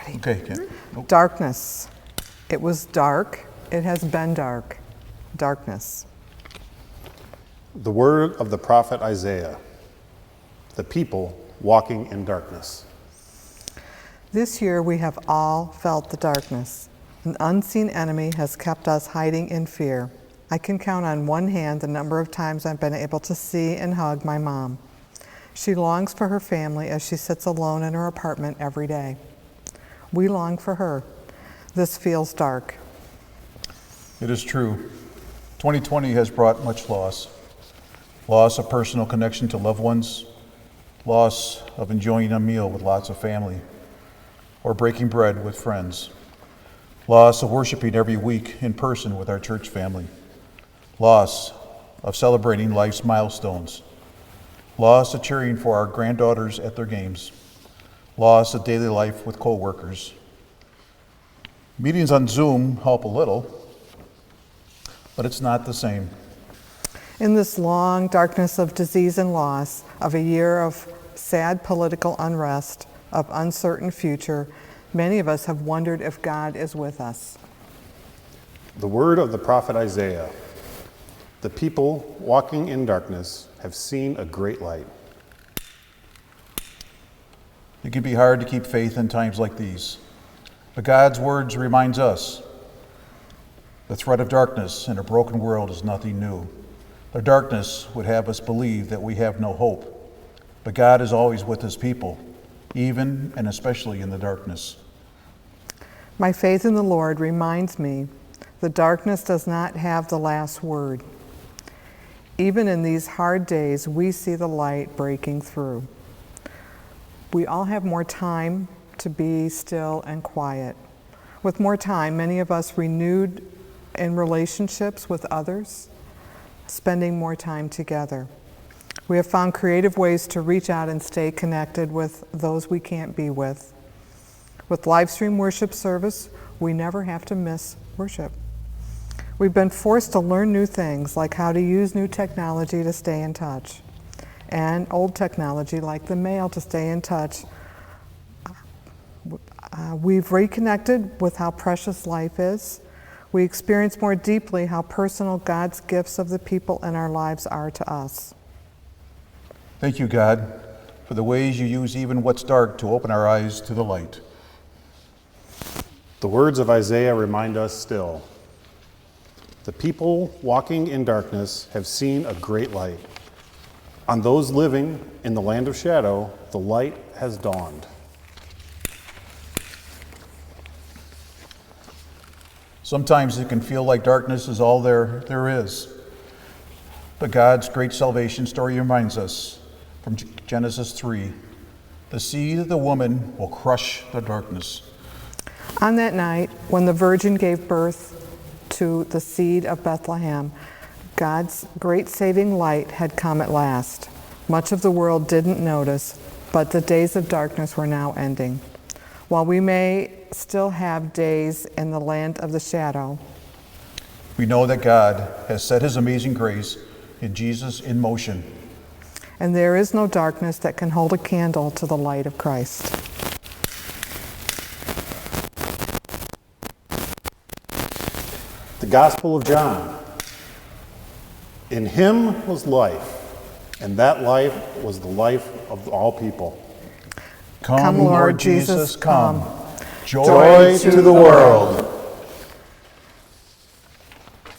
ready. Okay, Ken. Nope. Darkness. It was dark. It has been dark. Darkness. The word of the prophet Isaiah. The people walking in darkness. This year we have all felt the darkness. An unseen enemy has kept us hiding in fear. I can count on one hand the number of times I've been able to see and hug my mom. She longs for her family as she sits alone in her apartment every day. We long for her. This feels dark. It is true. 2020 has brought much loss. Loss of personal connection to loved ones, loss of enjoying a meal with lots of family, or breaking bread with friends, loss of worshiping every week in person with our church family, loss of celebrating life's milestones, loss of cheering for our granddaughters at their games, loss of daily life with co-workers. Meetings on Zoom help a little, but it's not the same. In this long darkness of disease and loss, of a year of sad political unrest, of uncertain future, many of us have wondered if God is with us. The word of the prophet Isaiah. The people walking in darkness have seen a great light. It can be hard to keep faith in times like these, but God's words reminds us the threat of darkness in a broken world is nothing new. The darkness would have us believe that we have no hope, but God is always with his people, even and especially in the darkness. My faith in the Lord reminds me the darkness does not have the last word. Even in these hard days, we see the light breaking through. We all have more time to be still and quiet. With more time, many of us renewed in relationships with others, spending more time together. We have found creative ways to reach out and stay connected with those we can't be with. With live stream worship service, we never have to miss worship. We've been forced to learn new things, like how to use new technology to stay in touch, and old technology like the mail to stay in touch. We've reconnected with how precious life is. We experience more deeply how personal God's gifts of the people in our lives are to us. Thank you, God, for the ways you use even what's dark to open our eyes to the light. The words of Isaiah remind us still. The people walking in darkness have seen a great light. On those living in the land of shadow, the light has dawned. Sometimes it can feel like darkness is all there is. But God's great salvation story reminds us from Genesis 3, the seed of the woman will crush the darkness. On that night, when the virgin gave birth to the seed of Bethlehem, God's great saving light had come at last. Much of the world didn't notice, but the days of darkness were now ending. While we may still have days in the land of the shadow, We know that God has set his amazing grace in Jesus in motion. and there is no darkness that can hold a candle to the light of Christ. The Gospel of John. In him was life, and that life was the life of all people. Come, Lord Jesus, come. Joy to the world.